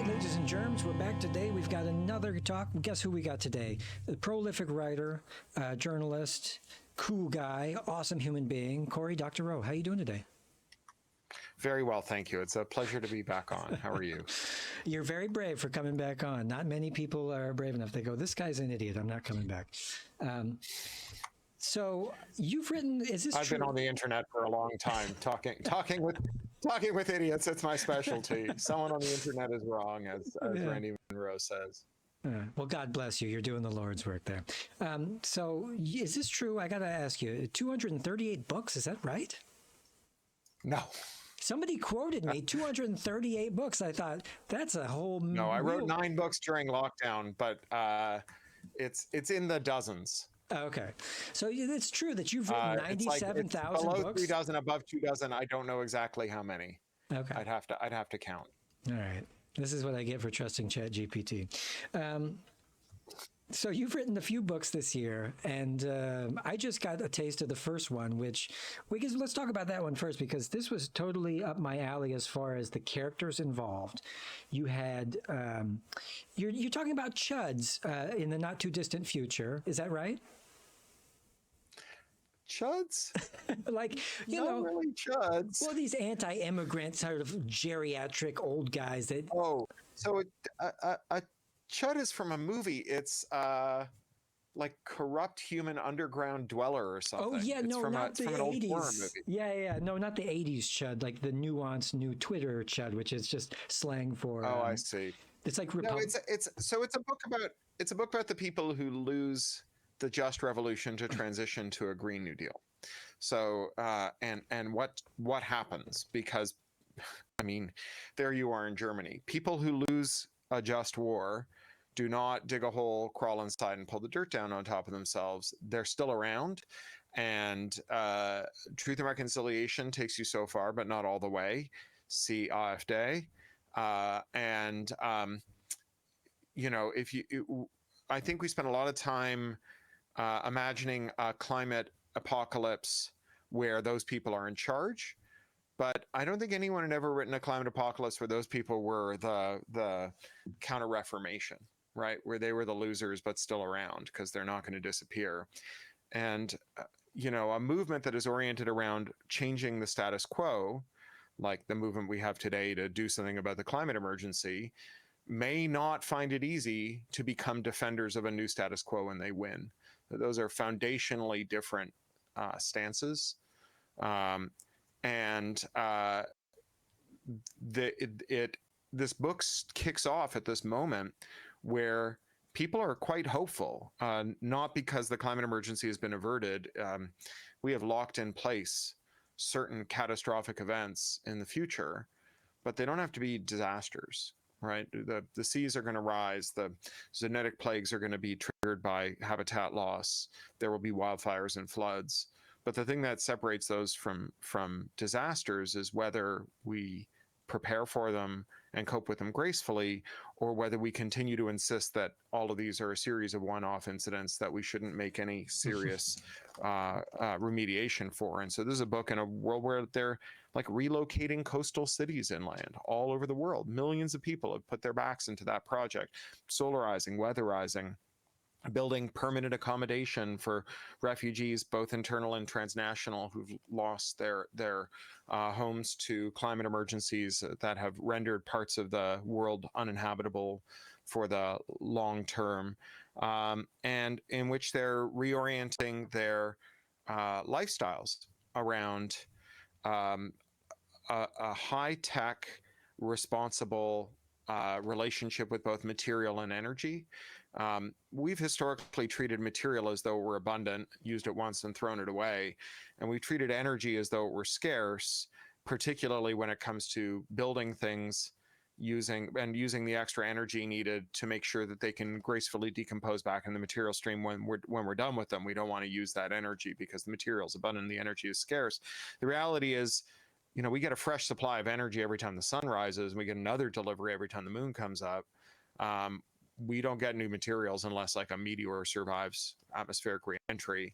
right, ladies and germs, we're back today. We've got another talk. Guess who we got today? The prolific writer, journalist, cool guy, awesome human being, Cory Doctorow. How you doing today? Very well, thank you. It's a pleasure to be back on. How are you? You're very brave for coming back on. Not many people are brave enough. They go, this guy's an idiot. I'm not coming back. So you've written, is this I've true? been on the internet for a long time, talking with idiots. It's my specialty. Someone on the internet is wrong, as Randy Monroe says. Well, God bless you. You're doing the Lord's work there. So is this true? I got to ask you, 238 books, is that right? No. Somebody quoted me 238 books. I thought that's a whole. No, I wrote 9 books during lockdown, but it's in the dozens. Okay, so it's true that you've written 97,000 below books. 3 dozen, above 2 dozen. I don't know exactly how many. Okay, I'd have to count. All right, this is what I get for trusting ChatGPT. So you've written a few books this year, and I just got a taste of the first one, let's talk about that one first, because this was totally up my alley as far as the characters involved. You had, you're talking about chuds in the not too distant future. Is that right? Chuds? Like, Not really chuds. Well, these anti-immigrant sort of geriatric old guys that. Oh, so a chud is from a movie. It's like corrupt human underground dweller or something. Oh yeah, it's no, not the from an old horror 80s. movie. Yeah, no, not the 80s chud, like the nuanced new Twitter chud, which is just slang for. Oh, I see. It's like no, it's a book about the people who lose the just revolution to transition to a Green New Deal. So and what happens, because I mean, there you are in Germany. People who lose a just war do not dig a hole, crawl inside, and pull the dirt down on top of themselves. They're still around, and Truth and Reconciliation takes you so far, but not all the way. See AfD. I think we spent a lot of time imagining a climate apocalypse where those people are in charge. But I don't think anyone had ever written a climate apocalypse where those people were the counter-reformation, right? Where they were the losers but still around because they're not going to disappear. And, a movement that is oriented around changing the status quo, like the movement we have today to do something about the climate emergency, may not find it easy to become defenders of a new status quo when they win. Those are foundationally different stances. This book kicks off at this moment where people are quite hopeful, not because the climate emergency has been averted. We have locked in place certain catastrophic events in the future, but they don't have to be disasters, right? The seas are going to rise. The zoonotic plagues are going to be triggered by habitat loss. There will be wildfires and floods. But the thing that separates those from disasters is whether we prepare for them and cope with them gracefully, or whether we continue to insist that all of these are a series of one-off incidents that we shouldn't make any serious remediation for. And so this is a book in a world where they're like relocating coastal cities inland all over the world. Millions of people have put their backs into that project, solarizing, weatherizing, building permanent accommodation for refugees, both internal and transnational, who've lost their homes to climate emergencies that have rendered parts of the world uninhabitable for the long term, and in which they're reorienting their lifestyles around a high-tech, responsible relationship with both material and energy. We've historically treated material as though it were abundant, used it once and thrown it away. And we've treated energy as though it were scarce, particularly when it comes to building things using the extra energy needed to make sure that they can gracefully decompose back in the material stream when we're done with them. We don't want to use that energy because the material is abundant and the energy is scarce. The reality is, we get a fresh supply of energy every time the sun rises, and we get another delivery every time the moon comes up. We don't get new materials unless like a meteor survives atmospheric re-entry.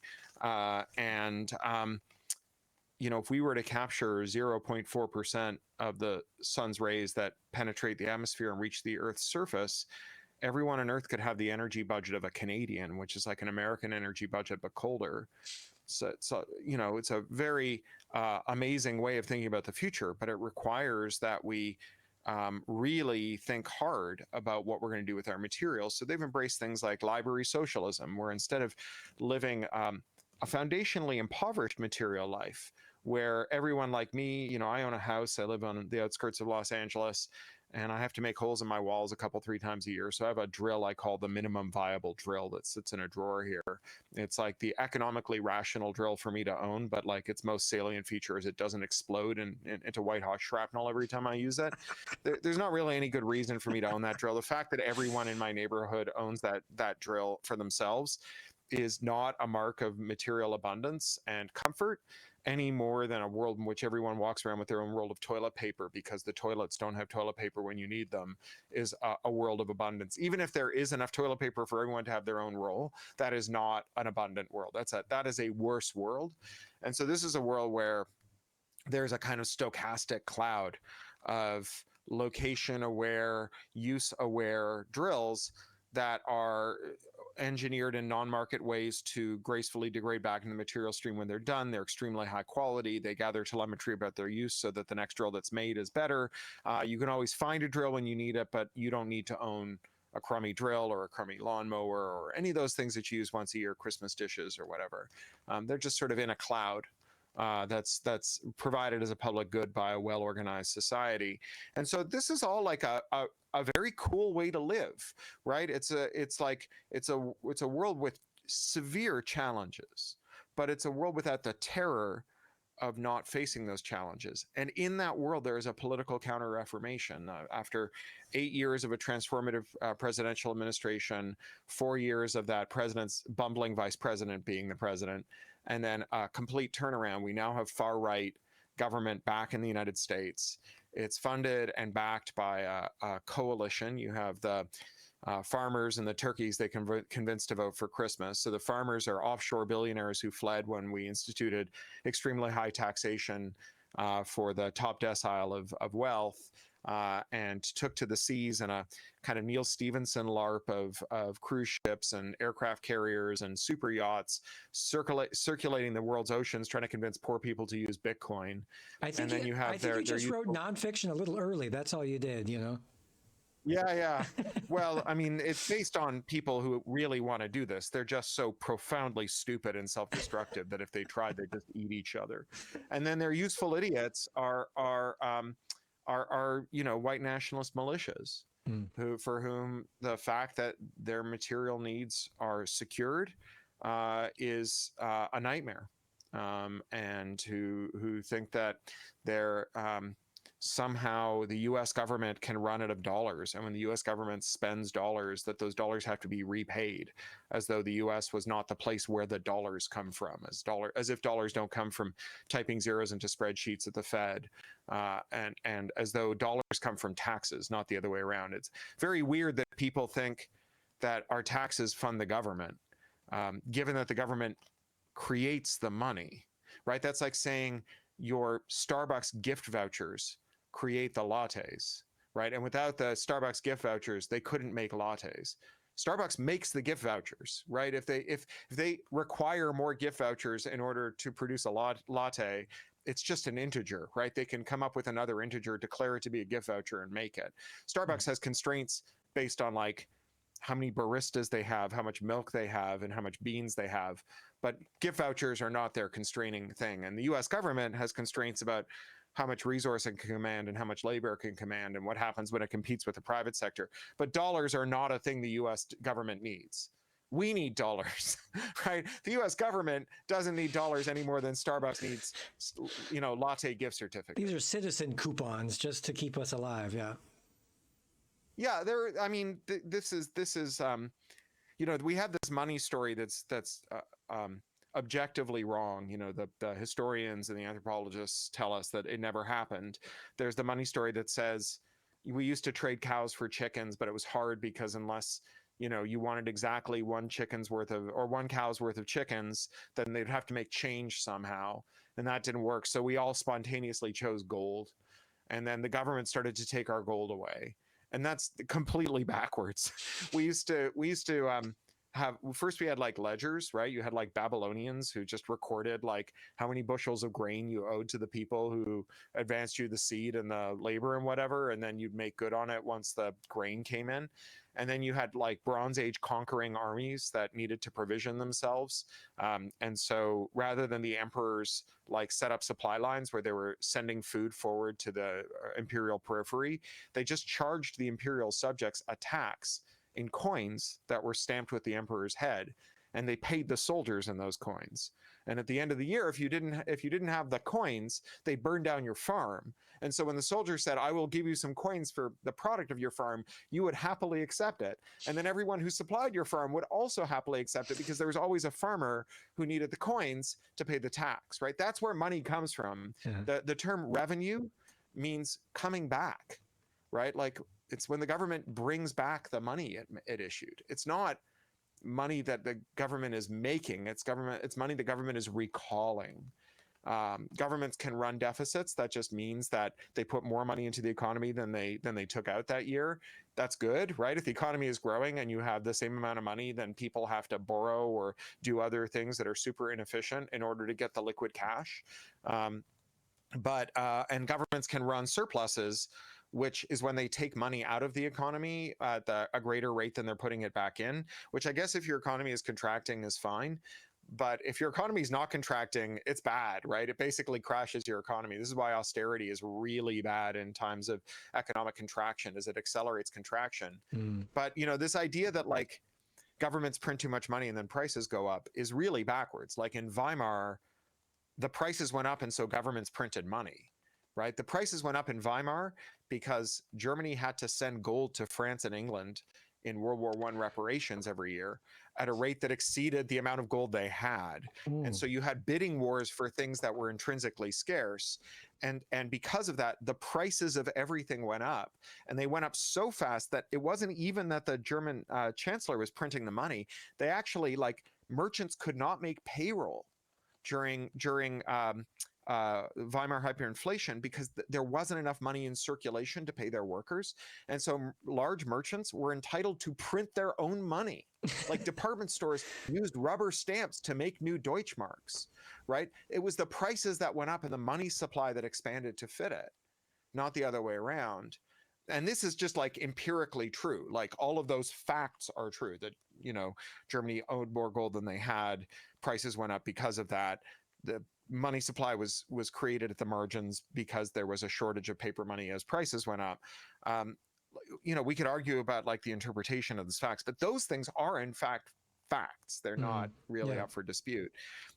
if we were to capture 0.4% of the sun's rays that penetrate the atmosphere and reach the Earth's surface, everyone on Earth could have the energy budget of a Canadian, which is like an American energy budget, but colder. So, it's a very amazing way of thinking about the future, but it requires that we really think hard about what we're going to do with our materials. So they've embraced things like library socialism, where instead of living a foundationally impoverished material life, where everyone like me, I own a house, I live on the outskirts of Los Angeles, and I have to make holes in my walls a couple, 3 times a year. So I have a drill I call the minimum viable drill that sits in a drawer here. It's like the economically rational drill for me to own, but like its most salient feature is it doesn't explode into white hot shrapnel every time I use it. There's not really any good reason for me to own that drill. The fact that everyone in my neighborhood owns that drill for themselves is not a mark of material abundance and comfort any more than a world in which everyone walks around with their own roll of toilet paper because the toilets don't have toilet paper when you need them is a world of abundance. Even if there is enough toilet paper for everyone to have their own roll, that is not an abundant world. That is a worse world. And so this is a world where there's a kind of stochastic cloud of location aware, use aware drills that are engineered in non-market ways to gracefully degrade back in the material stream when they're done. They're extremely high quality. They gather telemetry about their use so that the next drill that's made is better. You can always find a drill when you need it, but you don't need to own a crummy drill or a crummy lawnmower or any of those things that you use once a year, Christmas dishes or whatever. They're just sort of in a cloud. That's provided as a public good by a well-organized society. And so this is all like a very cool way to live, right? It's a world with severe challenges, but it's a world without the terror of not facing those challenges. And in that world, there is a political counter-reformation. After 8 years of a transformative presidential administration, 4 years of that president's bumbling vice president being the president, and then a complete turnaround. We now have far-right government back in the United States. It's funded and backed by a coalition. You have the farmers and the turkeys they convinced to vote for Christmas. So the farmers are offshore billionaires who fled when we instituted extremely high taxation for the top decile of wealth, and took to the seas in a kind of Neil Stephenson LARP of cruise ships and aircraft carriers and super yachts circulating the world's oceans, trying to convince poor people to use Bitcoin. I think you just wrote nonfiction a little early. That's all you did, Yeah. Well, I mean, it's based on people who really want to do this. They're just so profoundly stupid and self-destructive that if they tried, they'd just eat each other. And then their useful idiots are white nationalist militias for whom the fact that their material needs are secured is a nightmare, and who think that they're somehow the U.S. government can run out of dollars, and when the U.S. government spends dollars, that those dollars have to be repaid, as though the U.S. was not the place where the dollars come from, as if dollars don't come from typing zeros into spreadsheets at the Fed, and as though dollars come from taxes, not the other way around. It's very weird that people think that our taxes fund the government, given that the government creates the money, right? That's like saying your Starbucks gift vouchers create the lattes, right? And without the Starbucks gift vouchers, they couldn't make lattes. Starbucks makes the gift vouchers, right? If they require more gift vouchers in order to produce a latte, it's just an integer, right? They can come up with another integer, declare it to be a gift voucher, and make it. Starbucks has constraints based on like how many baristas they have, how much milk they have, and how much beans they have. But gift vouchers are not their constraining thing. And the US government has constraints about how much resource it can command and how much labor it can command and what happens when it competes with the private sector. But dollars are not a thing the US government needs. We need dollars, right? The US government doesn't need dollars any more than Starbucks needs, latte gift certificates. These are citizen coupons just to keep us alive, yeah. Yeah, this is we have this money story that's objectively wrong. The historians and the anthropologists tell us that it never happened. There's the money story that says we used to trade cows for chickens, but it was hard because unless you wanted exactly one cow's worth of chickens, then they'd have to make change somehow. and that didn't work. So we all spontaneously chose gold, and then the government started to take our gold away, and that's completely backwards. We used to have, first we had like ledgers, right? You had like Babylonians who just recorded like how many bushels of grain you owed to the people who advanced you the seed and the labor and whatever, and then you'd make good on it once the grain came in. And then you had like Bronze Age conquering armies that needed to provision themselves, and so rather than the emperors like set up supply lines where they were sending food forward to the imperial periphery, they just charged the imperial subjects a tax in coins that were stamped with the emperor's head, and they paid the soldiers in those coins. And at the end of the year, if you didn't have the coins, they burned down your farm. And so when the soldier said, I will give you some coins for the product of your farm, you would happily accept it. And then everyone who supplied your farm would also happily accept it, because there was always a farmer who needed the coins to pay the tax, right? That's where money comes from. Yeah. The term revenue means coming back, right? Like, it's when the government brings back the money it issued. It's not money that the government is making. It's money the government is recalling. Governments can run deficits. That just means that they put more money into the economy than they took out that year. That's good, right? If the economy is growing and you have the same amount of money, then people have to borrow or do other things that are super inefficient in order to get the liquid cash. And governments can run surpluses, which is when they take money out of the economy at a greater rate than they're putting it back in, which I guess if your economy is contracting is fine. But if your economy is not contracting, it's bad, right? It basically crashes your economy. This is why austerity is really bad in times of economic contraction, as it accelerates contraction. But, this idea that like governments print too much money and then prices go up is really backwards. Like in Weimar, the prices went up and so governments printed money, right? The prices went up in Weimar because Germany had to send gold to France and England in World War I reparations every year at a rate that exceeded the amount of gold they had. And so you had bidding wars for things that were intrinsically scarce. And because of that, the prices of everything went up. And they went up so fast that it wasn't even that the German chancellor was printing the money. They actually, like, merchants could not make payroll during Weimar hyperinflation because there wasn't enough money in circulation to pay their workers. And so large merchants were entitled to print their own money. Like department stores used rubber stamps to make new Deutschmarks, right? It was the prices that went up and the money supply that expanded to fit it, not the other way around. And this is just like empirically true. Like all of those facts are true that, Germany owed more gold than they had. Prices went up because of that. The money supply was created at the margins because there was a shortage of paper money as prices went up. We could argue about like the interpretation of these facts, but those things are in fact facts. They're not really up for dispute.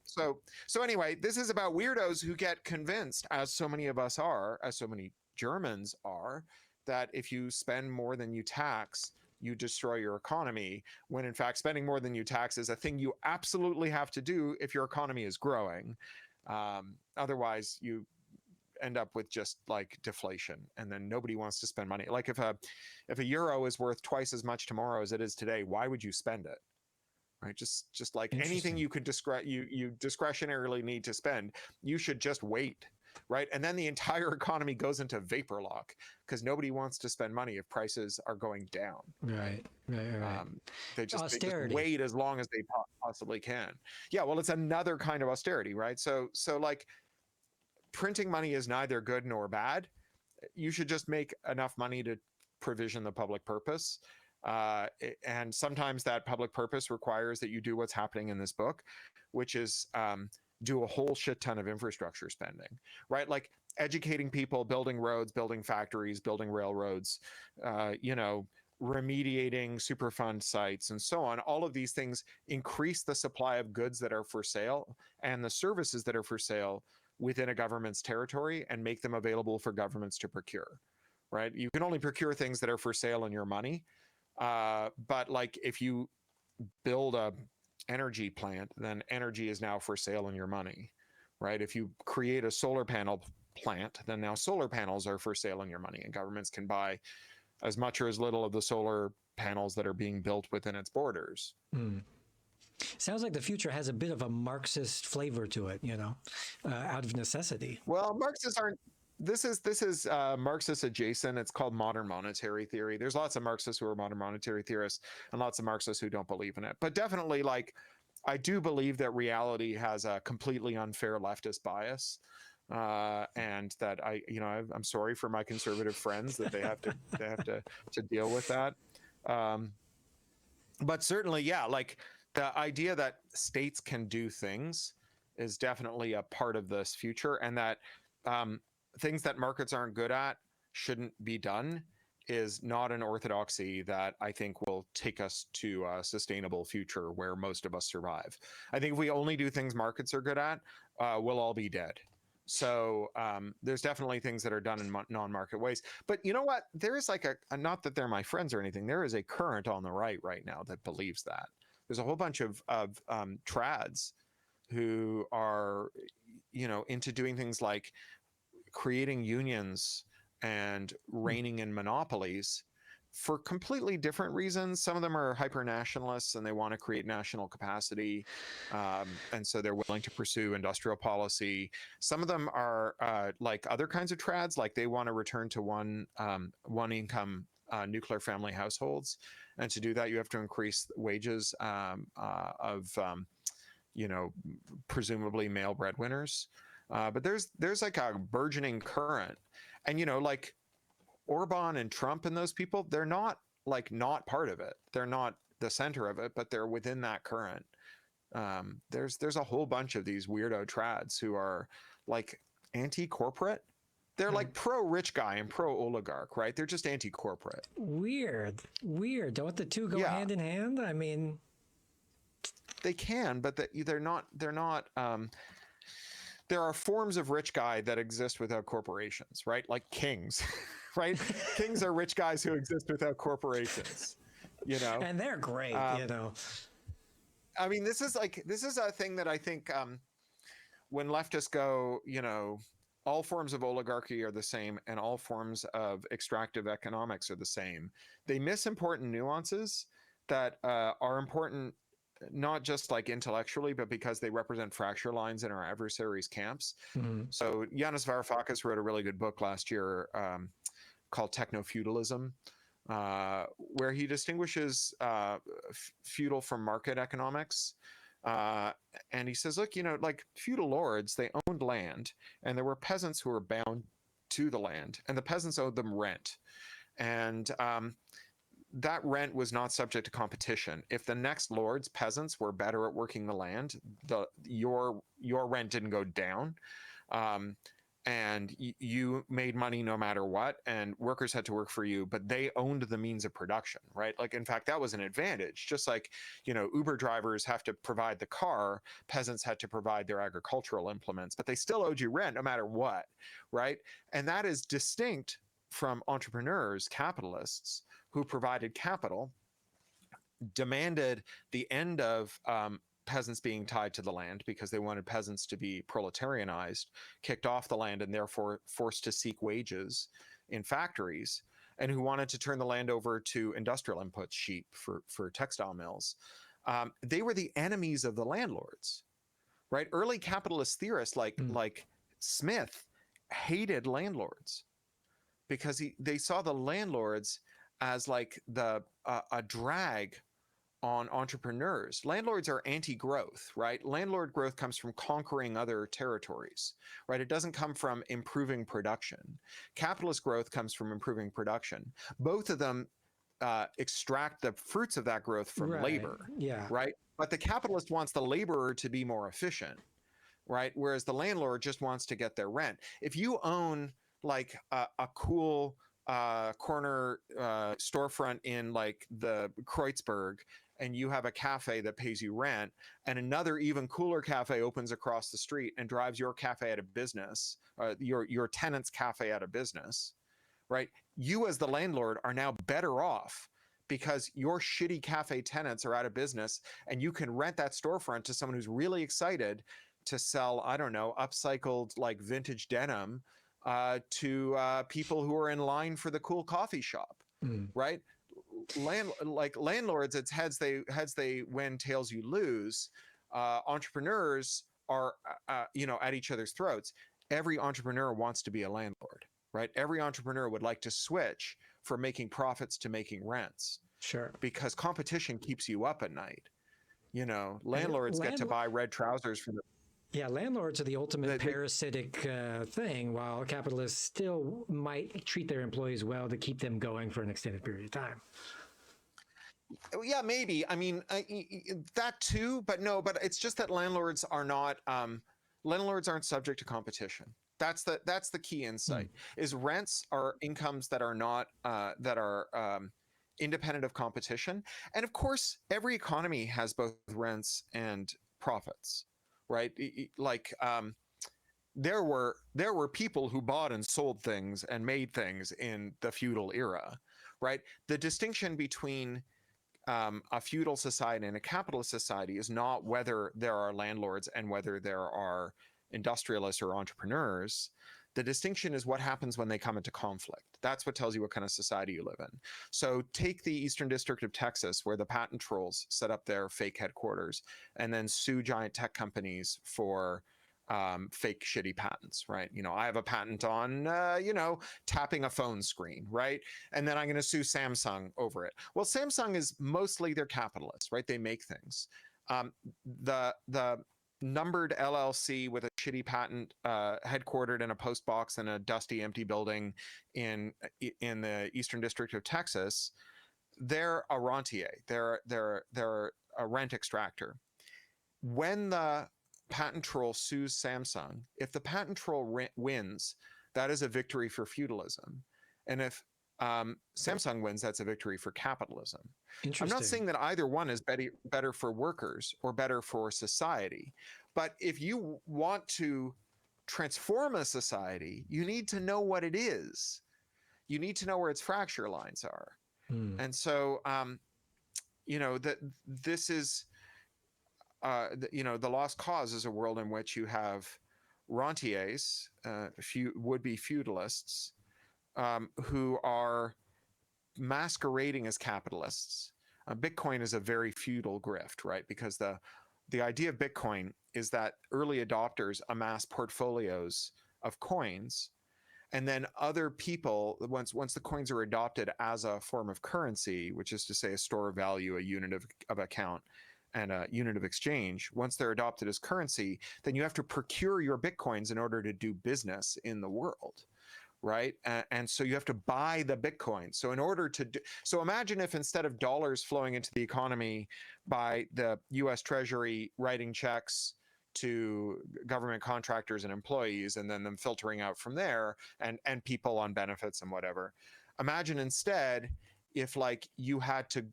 So anyway, this is about weirdos who get convinced, as so many of us are, as so many Germans are, that if you spend more than you tax, you destroy your economy, when in fact spending more than you tax is a thing you absolutely have to do if your economy is growing. Otherwise, you end up with just like deflation, and then nobody wants to spend money. Like if a euro is worth twice as much tomorrow as it is today, why would you spend it? Right? Just like anything you could you discretionarily need to spend, you should just wait. Right. And then the entire economy goes into vapor lock because nobody wants to spend money if prices are going down. Right. They just wait as long as they possibly can. Yeah. Well, it's another kind of austerity. Right. So like printing money is neither good nor bad. You should just make enough money to provision the public purpose. And sometimes that public purpose requires that you do what's happening in this book, which is do a whole shit ton of infrastructure spending, right? Like educating people, building roads, building factories, building railroads, remediating Superfund sites and so on. All of these things increase the supply of goods that are for sale and the services that are for sale within a government's territory and make them available for governments to procure, right? You can only procure things that are for sale in your money. But like if you build a energy plant, then energy is now for sale in your money, right? If you create a solar panel plant, then now solar panels are for sale in your money, and governments can buy as much or as little of the solar panels that are being built within its borders. Sounds like the future has a bit of a Marxist flavor to it, out of necessity. Well, Marxists aren't. This is Marxist adjacent. It's called modern monetary theory. There's lots of Marxists who are modern monetary theorists, and lots of Marxists who don't believe in it. But definitely, like, I do believe that reality has a completely unfair leftist bias, and that I'm sorry for my conservative friends that they have to deal with that. But certainly, yeah, like the idea that states can do things is definitely a part of this future, and that things that markets aren't good at shouldn't be done is not an orthodoxy that I think will take us to a sustainable future where most of us survive. I think if we only do things markets are good at, we'll all be dead. So there's definitely things that are done in non-market ways. But you know what? There is like not that they're my friends or anything. There is a current on the right now that believes that. There's a whole bunch of trads who are, into doing things like creating unions and reigning in monopolies for completely different reasons. Some of them are hyper nationalists and they want to create national capacity, and so they're willing to pursue industrial policy. Some of them are like other kinds of trads, like they want to return to one income nuclear family households, and to do that you have to increase wages of presumably male breadwinners. But there's like a burgeoning current, and like Orban and Trump and those people, they're not part of it. They're not the center of it, but they're within that current. There's a whole bunch of these weirdo trads who are like anti-corporate. They're like pro-rich guy and pro-oligarch, right? They're just anti-corporate. Weird. Don't the two go hand in hand? I mean, they can, but they're not. There are forms of rich guy that exist without corporations, right? Like kings, right? Kings are rich guys who exist without corporations, And they're great, I mean, this is a thing that I think when leftists go, all forms of oligarchy are the same and all forms of extractive economics are the same. They miss important nuances that are important not just like intellectually, but because they represent fracture lines in our adversaries' camps. Mm-hmm. So Yanis Varoufakis wrote a really good book last year called Techno-Feudalism, where he distinguishes feudal from market economics. And he says, look, like feudal lords, they owned land, and there were peasants who were bound to the land, and the peasants owed them rent. And that rent was not subject to competition. If the next lord's peasants were better at working the land, your rent didn't go down, and you made money no matter what, and workers had to work for you, but they owned the means of production, right? Like, in fact, that was an advantage. Just like, Uber drivers have to provide the car, peasants had to provide their agricultural implements, but they still owed you rent no matter what, right? And that is distinct from entrepreneurs, capitalists, who provided capital, demanded the end of peasants being tied to the land because they wanted peasants to be proletarianized, kicked off the land, and therefore forced to seek wages in factories, and who wanted to turn the land over to industrial inputs, sheep for textile mills. They were the enemies of the landlords, right? Early capitalist theorists like Smith hated landlords because they saw the landlords as like a drag on entrepreneurs. Landlords are anti-growth, right? Landlord growth comes from conquering other territories, right? It doesn't come from improving production. Capitalist growth comes from improving production. Both of them extract the fruits of that growth from labor, right? But the capitalist wants the laborer to be more efficient, right? Whereas the landlord just wants to get their rent. If you own like a cool corner storefront in like the Kreuzberg, and you have a cafe that pays you rent, and another even cooler cafe opens across the street and drives your cafe out of business, your tenant's cafe out of business, right? You as the landlord are now better off because your shitty cafe tenants are out of business, and you can rent that storefront to someone who's really excited to sell, I don't know, upcycled like vintage denim to people who are in line for the cool coffee shop, right? landlords, it's heads they win, tails you lose. Entrepreneurs are at each other's throats. Every entrepreneur wants to be a landlord, right? Every entrepreneur would like to switch from making profits to making rents. Sure. Because competition keeps you up at night. And Landlords get to buy red trousers from the. Yeah, landlords are the ultimate parasitic thing, while capitalists still might treat their employees well to keep them going for an extended period of time. Yeah, maybe. I mean, that too, but it's just that landlords aren't subject to competition. That's the key insight. Is rents are incomes that are not independent of competition. And of course, every economy has both rents and profits, right? There were people who bought and sold things and made things in the feudal era, right? The distinction between a feudal society and a capitalist society is not whether there are landlords and whether there are industrialists or entrepreneurs. The distinction is what happens when they come into conflict. That's what tells you what kind of society you live in. So take the Eastern District of Texas, where the patent trolls set up their fake headquarters and then sue giant tech companies for fake shitty patents, right? I have a patent on, tapping a phone screen, right? And then I'm going to sue Samsung over it. Well, Samsung is mostly they're capitalists, right? They make things. The numbered LLC with a shitty patent, headquartered in a post box in a dusty, empty building in the Eastern District of Texas, they're a rentier. They're a rent extractor. When the patent troll sues Samsung, if the patent troll wins, that is a victory for feudalism, and if Samsung wins, that's a victory for capitalism. I'm not saying that either one is better for workers or better for society, but if you want to transform a society, you need to know what it is. You need to know where its fracture lines are. And so, that this is, the lost cause is a world in which you have rentiers, would-be feudalists, who are masquerading as capitalists. Bitcoin is a very feudal grift, right? Because the idea of Bitcoin is that early adopters amass portfolios of coins, and then other people, once the coins are adopted as a form of currency, which is to say a store of value, a unit of account, and a unit of exchange, once they're adopted as currency, then you have to procure your Bitcoins in order to do business in the world. Right. And so you have to buy the Bitcoin. So so imagine if instead of dollars flowing into the economy by the US Treasury writing checks to government contractors and employees, and then them filtering out from there and people on benefits and whatever. Imagine instead if you had to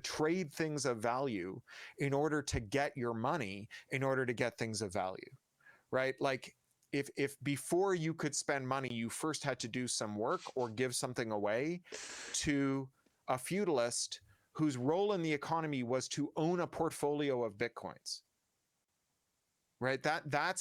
trade things of value in order to get your money, in order to get things of value, right? If before you could spend money, you first had to do some work or give something away to a feudalist whose role in the economy was to own a portfolio of Bitcoins, right? That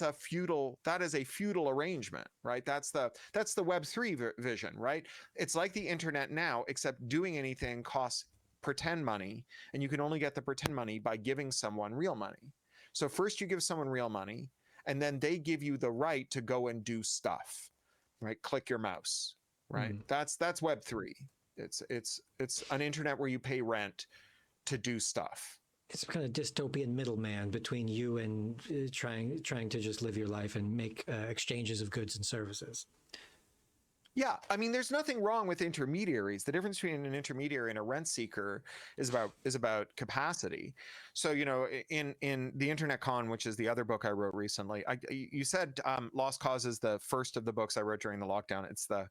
is a feudal arrangement, right? That's the Web3 vision, right? It's like the internet now, except doing anything costs pretend money, and you can only get the pretend money by giving someone real money. So first you give someone real money, and then they give you the right to go and do stuff, right? Click your mouse, right? That's Web3. It's an internet where you pay rent to do stuff. It's kind of dystopian middleman between you and trying to just live your life and make exchanges of goods and services. Yeah, I mean, there's nothing wrong with intermediaries. The difference between an intermediary and a rent seeker is about capacity. So, in the Internet Con, which is the other book I wrote recently, you said Lost Cause is the first of the books I wrote during the lockdown. It's the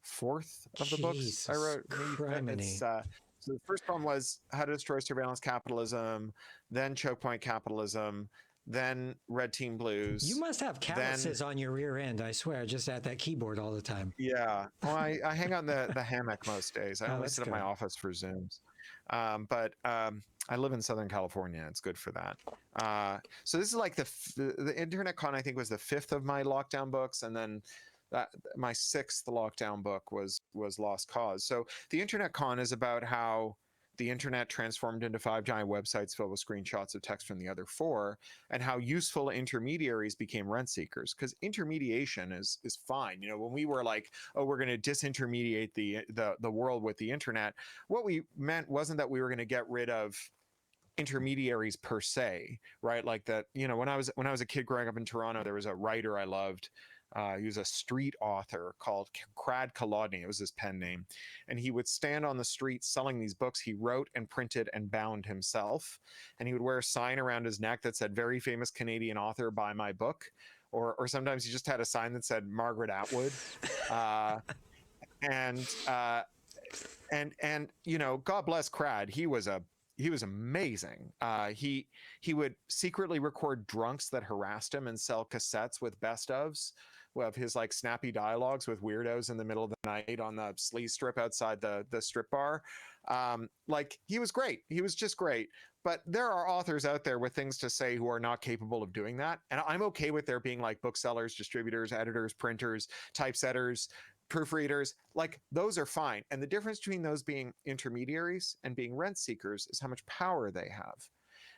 fourth of the books I wrote. So the first one was How to Destroy Surveillance Capitalism, then Choke Point Capitalism, then Red Team Blues. You must have calluses on your rear end, I swear, just at that keyboard all the time. Yeah. Well, I hang out in the hammock most days. I only sit in my office for Zooms. But I live in Southern California. It's good for that. So this is like the Internet Con, I think, was the fifth of my lockdown books. And then that my sixth lockdown book was Lost Cause. So the Internet Con is about how the internet transformed into 5 giant websites filled with screenshots of text from the other 4, and how useful intermediaries became rent seekers. Because intermediation is fine. When we were like, oh, we're going to disintermediate the world with the internet, what we meant wasn't that we were going to get rid of intermediaries per se, right? Like that, when I was a kid growing up in Toronto, there was a writer I loved. He was a street author called Crad Kolodny. It was his pen name. And he would stand on the street selling these books he wrote and printed and bound himself. And he would wear a sign around his neck that said, "Very famous Canadian author, buy my book." Or sometimes he just had a sign that said, "Margaret Atwood." And God bless Crad. He was amazing. He would secretly record drunks that harassed him and sell cassettes with best ofs of his like snappy dialogues with weirdos in the middle of the night on the sleaze strip outside the strip bar. Like he was great. He was just great. But there are authors out there with things to say who are not capable of doing that. And I'm okay with there being like booksellers, distributors, editors, printers, typesetters, proofreaders, like those are fine. And the difference between those being intermediaries and being rent seekers is how much power they have.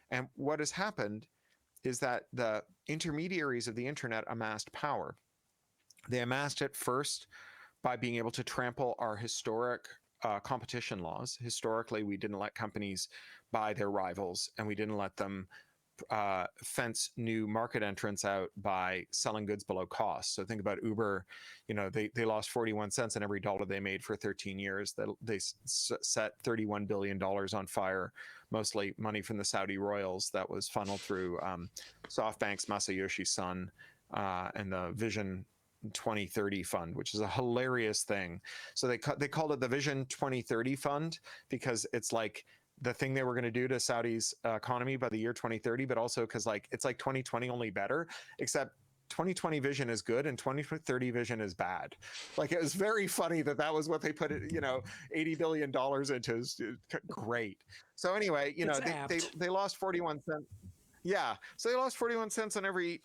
And what has happened is that the intermediaries of the internet amassed power. They amassed it first by being able to trample our historic competition laws. Historically, we didn't let companies buy their rivals, and we didn't let them fence new market entrants out by selling goods below cost. So think about Uber. They lost 41 cents on every dollar they made for 13 years. They set $31 billion on fire, mostly money from the Saudi royals that was funneled through SoftBank's Masayoshi Son and the Vision 2030 fund, which is a hilarious thing. So they called it the Vision 2030 fund because it's like the thing they were going to do to Saudi's economy by the year 2030, but also because like it's like 2020 only better, except 2020 vision is good and 2030 vision is bad. Like it was very funny that was what they put it, $80 billion into. Is great. So anyway, they lost 41 cents. Yeah, so they lost 41 cents on every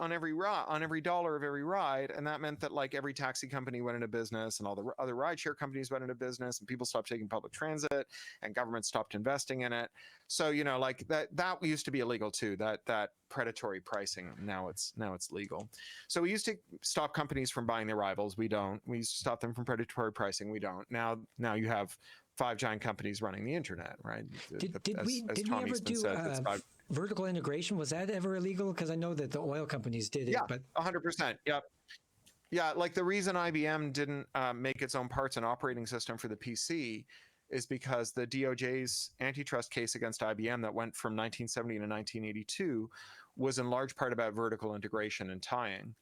dollar of every ride, and that meant that like every taxi company went into business, and all the other rideshare companies went into business, and people stopped taking public transit, and government stopped investing in it. So like that used to be illegal too. That predatory pricing. Now it's legal. So we used to stop companies from buying their rivals. We don't. We used to stop them from predatory pricing. We don't. Now you have 5 giant companies running the internet, right? Did we ever do vertical integration? Was that ever illegal? Because I know that the oil companies did it. Yeah, but 100%. Yep. Yeah, like the reason IBM didn't make its own parts and operating system for the PC is because the DOJ's antitrust case against IBM that went from 1970 to 1982 was in large part about vertical integration and tying.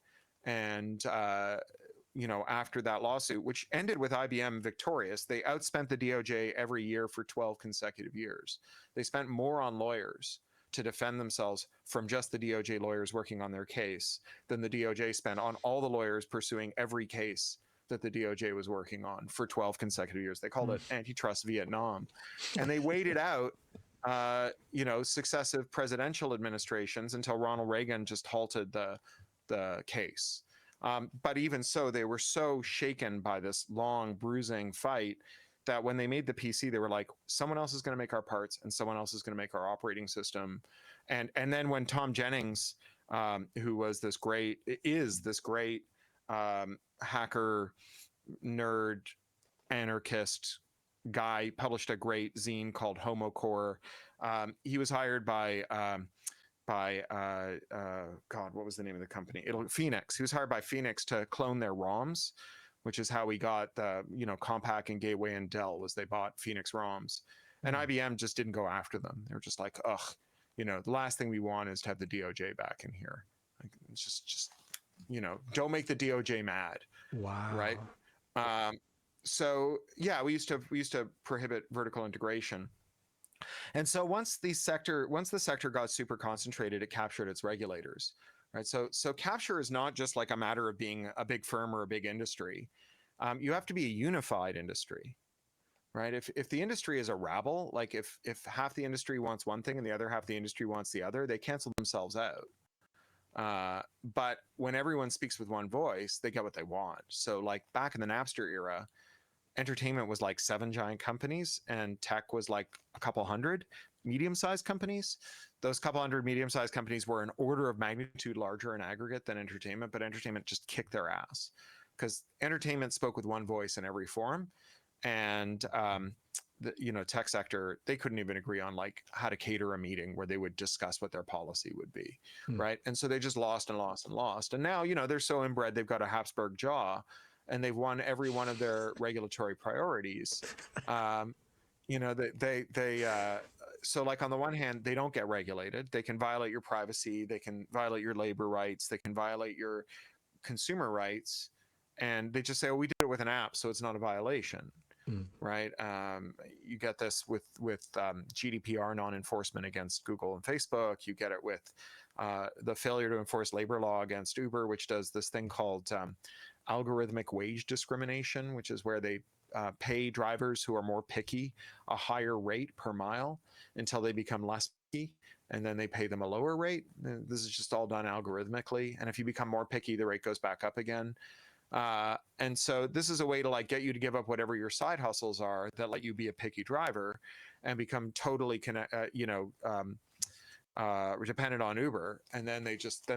And after that lawsuit, which ended with IBM victorious, they outspent the DOJ every year for 12 consecutive years. They spent more on lawyers to defend themselves from just the DOJ lawyers working on their case than the DOJ spent on all the lawyers pursuing every case that the DOJ was working on for 12 consecutive years. They called it antitrust Vietnam. And they waited out successive presidential administrations until Ronald Reagan just halted the case. But even so, they were so shaken by this long, bruising fight that when they made the PC, they were like, someone else is going to make our parts and someone else is going to make our operating system. And then when Tom Jennings, who was this great hacker, nerd, anarchist guy, published a great zine called Homo Core. He was hired by God, what was the name of the company? Phoenix. He was hired by Phoenix to clone their ROMs, which is how we got the Compaq and Gateway and Dell, was they bought Phoenix ROMs. And IBM just didn't go after them. They were just like, ugh, the last thing we want is to have the DOJ back in here. Like, it's just don't make the DOJ mad. Wow. Right. So yeah, we used to prohibit vertical integration. And so once the sector got super concentrated, it captured its regulators, right? So capture is not just like a matter of being a big firm or a big industry. You have to be a unified industry, right? If the industry is a rabble, like if half the industry wants one thing and the other half of the industry wants the other, they cancel themselves out. But when everyone speaks with one voice, they get what they want. So like back in the Napster era, entertainment was like 7 giant companies and tech was like a couple hundred medium-sized companies. Those couple hundred medium-sized companies were an order of magnitude larger in aggregate than entertainment, but entertainment just kicked their ass because entertainment spoke with one voice in every forum. And the tech sector, they couldn't even agree on like how to cater a meeting where they would discuss what their policy would be, right? And so they just lost and lost and lost. And now, they're so inbred, they've got a Habsburg jaw, and they've won every one of their regulatory priorities. So like on the one hand, they don't get regulated. They can violate your privacy. They can violate your labor rights. They can violate your consumer rights. And they just say, oh, we did it with an app, so it's not a violation. Right? You get this with GDPR non-enforcement against Google and Facebook. You get it with the failure to enforce labor law against Uber, which does this thing called algorithmic wage discrimination, which is where they pay drivers who are more picky a higher rate per mile until they become less picky, and then they pay them a lower rate. This is just all done algorithmically. And if you become more picky, the rate goes back up again. And so this is a way to like get you to give up whatever your side hustles are that let you be a picky driver and become totally dependent on Uber, and then they just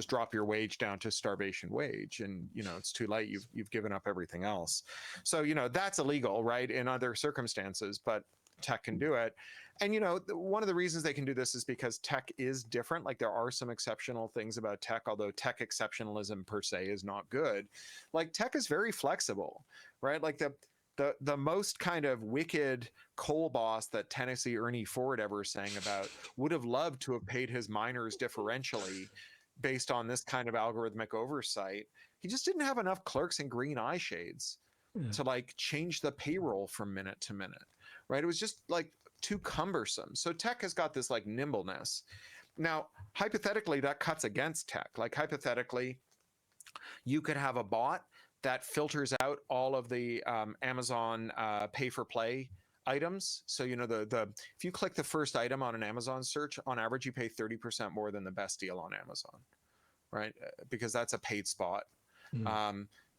drop your wage down to starvation wage, and it's too late. You've given up everything else. So that's illegal, right, in other circumstances, but tech can do it. And one of the reasons they can do this is because tech is different. Like there are some exceptional things about tech, although tech exceptionalism per se is not good. Like tech is very flexible, right? Like the most kind of wicked coal boss that Tennessee Ernie Ford ever sang about would have loved to have paid his miners differentially based on this kind of algorithmic oversight. He just didn't have enough clerks in green eye shades to like change the payroll from minute to minute, right? It was just like too cumbersome. So tech has got this like nimbleness. Now, hypothetically, that cuts against tech. Like hypothetically, you could have a bot that filters out all of the Amazon pay for play items. So if you click the first item on an Amazon search, on average you pay 30% more than the best deal on Amazon, right? Because that's a paid spot.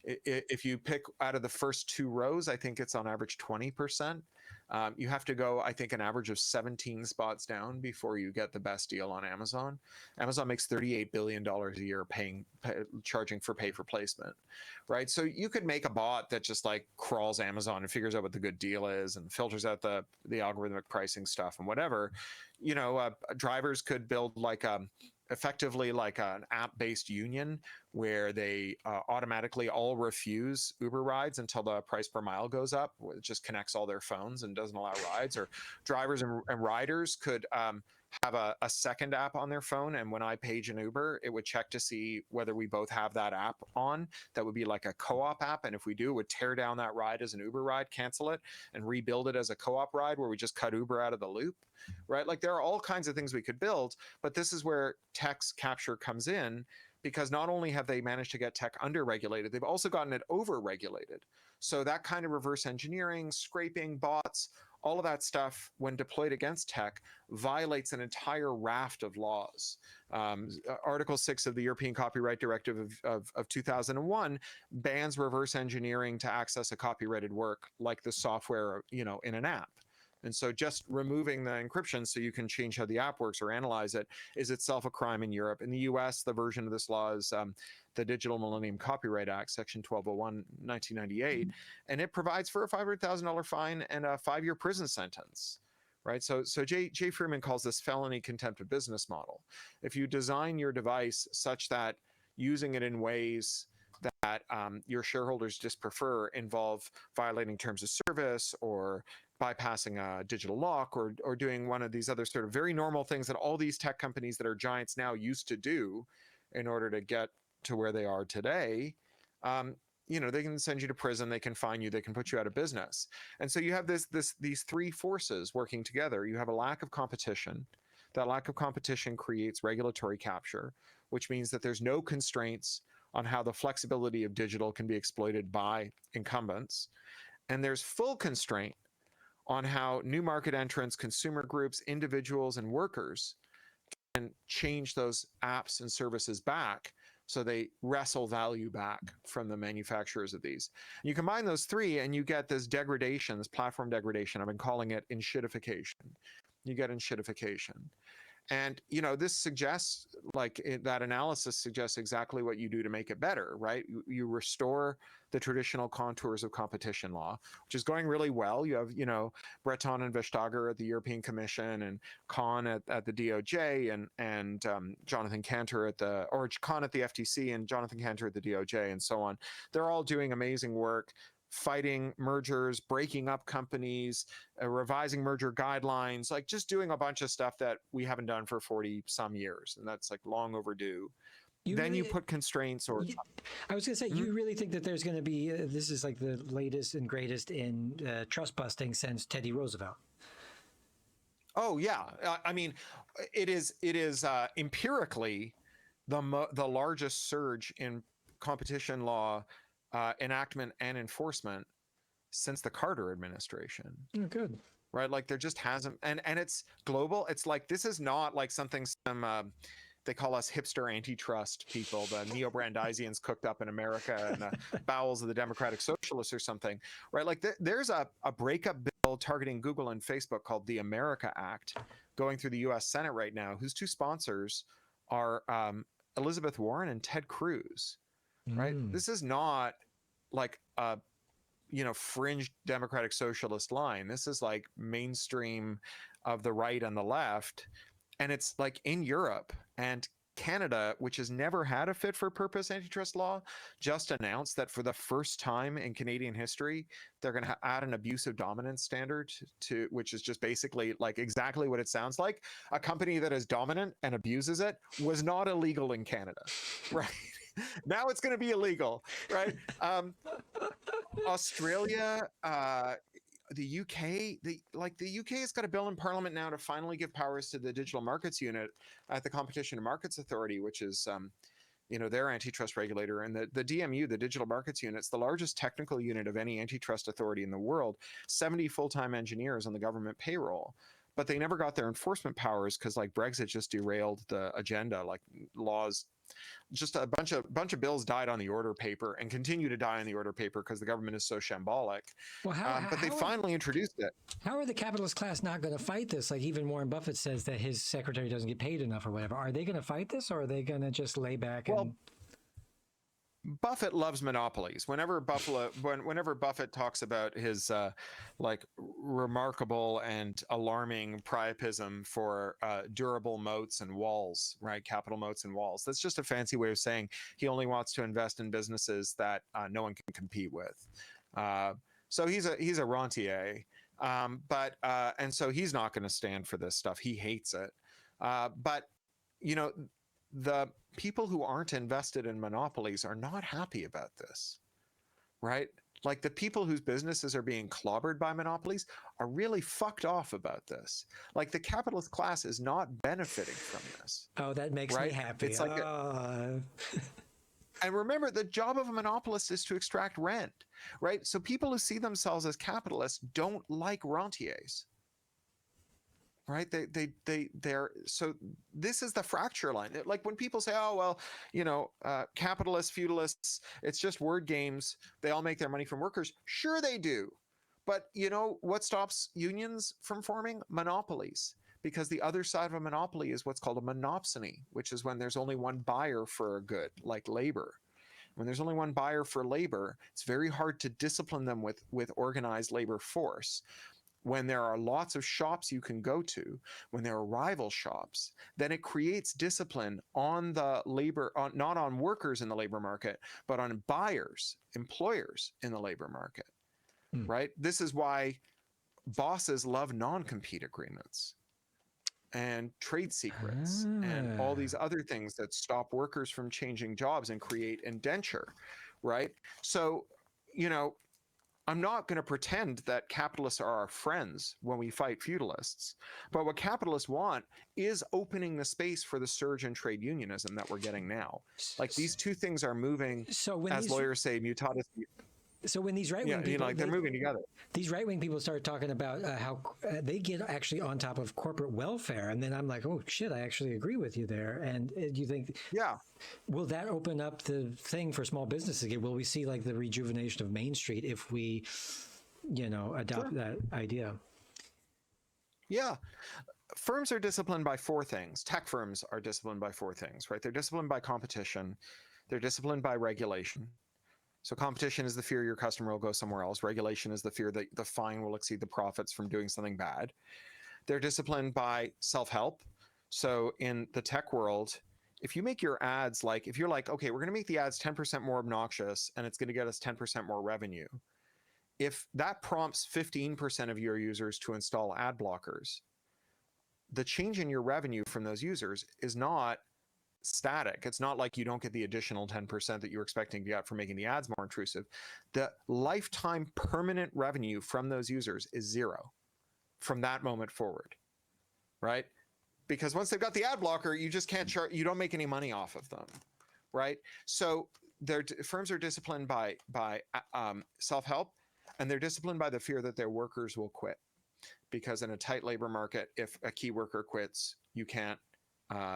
If you pick out of the first 2 rows, I think it's on average 20%. You have to go, I think, an average of 17 spots down before you get the best deal on Amazon. Amazon makes $38 billion a year charging for pay for placement, right? So you could make a bot that just like crawls Amazon and figures out what the good deal is and filters out the algorithmic pricing stuff and whatever. Drivers could build like effectively like an app-based union where they automatically all refuse Uber rides until the price per mile goes up. It just connects all their phones and doesn't allow rides. Or drivers and riders could have a second app on their phone, and when I page an Uber, it would check to see whether we both have that app on. That would be like a co-op app, and if we do, it would tear down that ride as an Uber ride, cancel it, and rebuild it as a co-op ride where we just cut Uber out of the loop, right? Like there are all kinds of things we could build, but this is where tech's capture comes in, because not only have they managed to get tech under-regulated, they've also gotten it over-regulated. So that kind of reverse engineering, scraping, bots, all of that stuff, when deployed against tech, violates an entire raft of laws. Article 6 of the European Copyright Directive of 2001 bans reverse engineering to access a copyrighted work like the software, in an app. And so just removing the encryption so you can change how the app works or analyze it is itself a crime in Europe. In the US, the version of this law is the Digital Millennium Copyright Act, Section 1201, 1998, and it provides for a $500,000 fine and a 5-year prison sentence. Right, so Jay Freeman calls this felony contempt of business model. If you design your device such that using it in ways that your shareholders just prefer involve violating terms of service or bypassing a digital lock or doing one of these other sort of very normal things that all these tech companies that are giants now used to do in order to get to where they are today, they can send you to prison, they can fine you, they can put you out of business. And so you have these 3 forces working together. You have a lack of competition. That lack of competition creates regulatory capture, which means that there's no constraints on how the flexibility of digital can be exploited by incumbents. And there's full constraint on how new market entrants, consumer groups, individuals, and workers and change those apps and services back. So they wrestle value back from the manufacturers of these. You combine those three and you get this degradation, this platform degradation. I've been calling it enshittification. You get enshittification. And, this suggests, that analysis suggests exactly what you do to make it better, right? You restore the traditional contours of competition law, which is going really well. You have, Breton and Vestager at the European Commission, and Kahn at the DOJ, and Jonathan Cantor Kahn at the FTC and Jonathan Cantor at the DOJ, and so on. They're all doing amazing work, fighting mergers, breaking up companies, revising merger guidelines, just doing a bunch of stuff that we haven't done for 40 some years. And that's long overdue. You put constraints I was going to say, you really think that there's going to be, this is the latest and greatest in trust busting since Teddy Roosevelt. Oh yeah. I mean, it is empirically the largest surge in competition law enactment and enforcement since the Carter administration. Oh, good. Right? There just hasn't, and it's global. It's this is not something they call us hipster antitrust people, the neo-Brandeisians cooked up in America in the bowels of the Democratic Socialists or something, right? There's a breakup bill targeting Google and Facebook called the America Act going through the U.S. Senate right now, whose two sponsors are Elizabeth Warren and Ted Cruz. Right? This is not a fringe Democratic Socialist line. This is mainstream of the right and the left. And it's in Europe and Canada, which has never had a fit for purpose antitrust law, just announced that for the first time in Canadian history, they're going to add an abusive dominance standard to which is just basically exactly what it sounds like. A company that is dominant and abuses it was not illegal in Canada, right? Now it's going to be illegal, right? Australia, the UK, the UK has got a bill in Parliament now to finally give powers to the Digital Markets Unit at the Competition and Markets Authority, which is their antitrust regulator. And the DMU, the Digital Markets Unit, it's the largest technical unit of any antitrust authority in the world. 70 full-time engineers on the government payroll. But they never got their enforcement powers because Brexit just derailed the agenda. Laws, just a bunch of bills died on the order paper and continue to die on the order paper because the government is so shambolic. Well, but they finally introduced it. How are the capitalist class not going to fight this? Even Warren Buffett says that his secretary doesn't get paid enough or whatever. Are they going to fight this, or are they going to just lay back and... Buffett loves monopolies. Whenever Buffett talks about his remarkable and alarming priapism for durable moats and walls, right? Capital moats and walls. That's just a fancy way of saying he only wants to invest in businesses that no one can compete with. So he's a rentier, and so he's not going to stand for this stuff. He hates it. But the people who aren't invested in monopolies are not happy about this, right? The people whose businesses are being clobbered by monopolies are really fucked off about this. The capitalist class is not benefiting from this. Oh, that makes me happy. It's and remember, the job of a monopolist is to extract rent, right? So people who see themselves as capitalists don't like rentiers. Right? They're so this is the fracture line. When people say, oh, well, capitalists, feudalists, it's just word games. They all make their money from workers. Sure, they do. But what stops unions from forming? Monopolies. Because the other side of a monopoly is what's called a monopsony, which is when there's only one buyer for a good, like labor. When there's only one buyer for labor, it's very hard to discipline them with organized labor force. When there are lots of shops you can go to, when there are rival shops, then it creates discipline on the labor, not on workers in the labor market, but on buyers, employers in the labor market, right? This is why bosses love non-compete agreements and trade secrets and all these other things that stop workers from changing jobs and create indenture, right? So, I'm not going to pretend that capitalists are our friends when we fight feudalists, but what capitalists want is opening the space for the surge in trade unionism that we're getting now. These two things are moving, as lawyers say, mutatis. So when these right Yeah, wing you know, people, like they're moving together. these right wing people start talking about how they get actually on top of corporate welfare, and then I'm like, oh shit, I actually agree with you there. And you think, Yeah. will that open up the thing for small businesses again? Will we see like the rejuvenation of Main Street if we, adopt Sure. that idea? Yeah. Firms are disciplined by four things. Tech firms are disciplined by four things, right? They're disciplined by competition. They're disciplined by regulation. So competition is the fear your customer will go somewhere else. Regulation is the fear that the fine will exceed the profits from doing something bad. They're disciplined by self-help. So in the tech world, if you make your ads like, if you're like, okay, we're going to make the ads 10% more obnoxious and it's going to get us 10% more revenue. If that prompts 15% of your users to install ad blockers, the change in your revenue from those users is not static. It's not like you don't get the additional 10% that you're expecting to get for making the ads more intrusive. The lifetime permanent revenue from those users is zero from that moment forward, right? Because once they've got the ad blocker, you just can't charge, you don't make any money off of them, right? So firms are disciplined by self-help, and they're disciplined by the fear that their workers will quit. Because in a tight labor market, if a key worker quits, you can't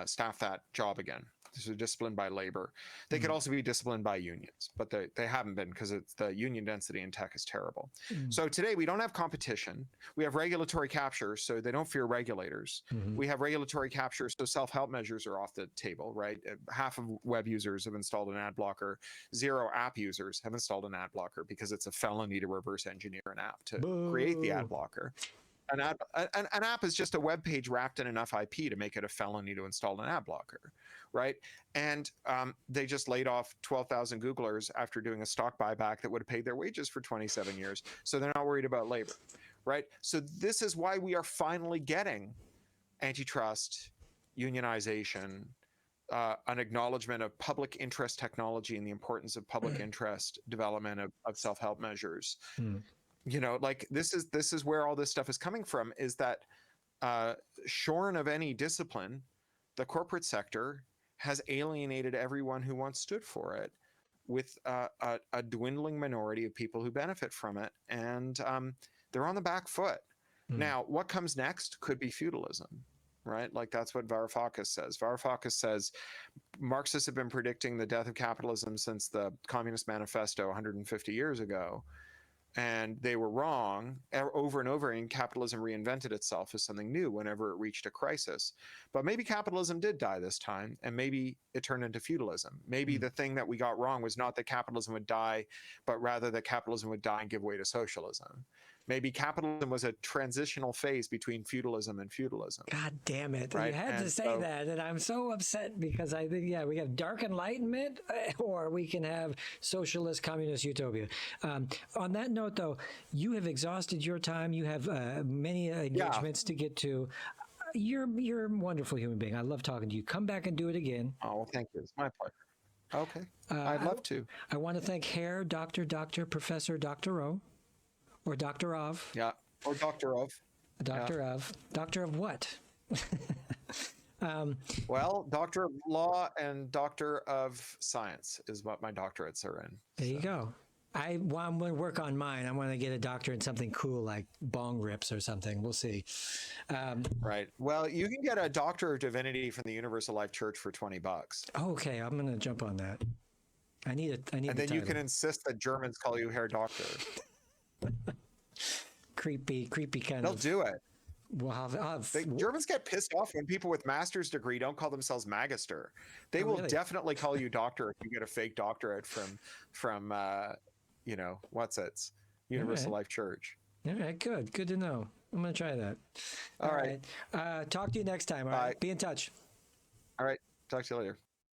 staff that job again. So disciplined by labor. They could also be disciplined by unions, but they haven't been because the union density in tech is terrible. So today we don't have competition. We have regulatory capture, so they don't fear regulators. We have regulatory capture, so self-help measures are off the table, right? Half of web users have installed an ad blocker. 0 app users have installed an ad blocker because it's a felony to reverse engineer an app to create the ad blocker. An app is just a web page wrapped in enough IP to make it a felony to install an ad blocker, right? And they just laid off 12,000 Googlers after doing a stock buyback that would have paid their wages for 27 years. So they're not worried about labor, right? So this is why we are finally getting antitrust, unionization, an acknowledgement of public interest technology and the importance of public interest development of self-help measures. You know, like this is where all this stuff is coming from, is that shorn of any discipline, the corporate sector has alienated everyone who once stood for it, with a dwindling minority of people who benefit from it, and they're on the back foot. Now, what comes next could be feudalism, right? Like that's what Varoufakis says. Varoufakis says Marxists have been predicting the death of capitalism since the Communist Manifesto 150 years ago. And they were wrong. Over and over again, capitalism reinvented itself as something new whenever it reached a crisis. But maybe capitalism did die this time, and maybe it turned into feudalism. Maybe the thing that we got wrong was not that capitalism would die, but rather that capitalism would die and give way to socialism. Maybe capitalism was a transitional phase between feudalism and feudalism. God damn it. Right? You had to say that. And I'm so upset because I think, we have dark enlightenment or we can have socialist communist utopia. On that note, though, you have exhausted your time. You have many engagements to get to. You're a wonderful human being. I love talking to you. Come back and do it again. Oh, well, thank you. It's my pleasure. Okay. I'd love to. I want to thank Herr Dr. Professor Doctorow. Or Doctorov. Yeah, or Doctorow. Doctor of what? Well, Doctor of Law and Doctor of Science is what my doctorates are in. There you go. I'm going to work on mine. I want to get a doctor in something cool like bong rips or something. We'll see. Right. Well, you can get a Doctor of Divinity from the Universal Life Church for $20. Okay, I'm going to jump on that. I need it. And then you can insist that Germans call you Herr Doctor. creepy kind They'll of. do it. Well, Germans get pissed off when people with master's degree don't call themselves Magister. They will really? definitely call you doctor if you get a fake doctorate from what's it's Universal Life Church. All right, good to know. I'm going to try that. All right. Talk to you next time. All right. Be in touch. All right. Talk to you later.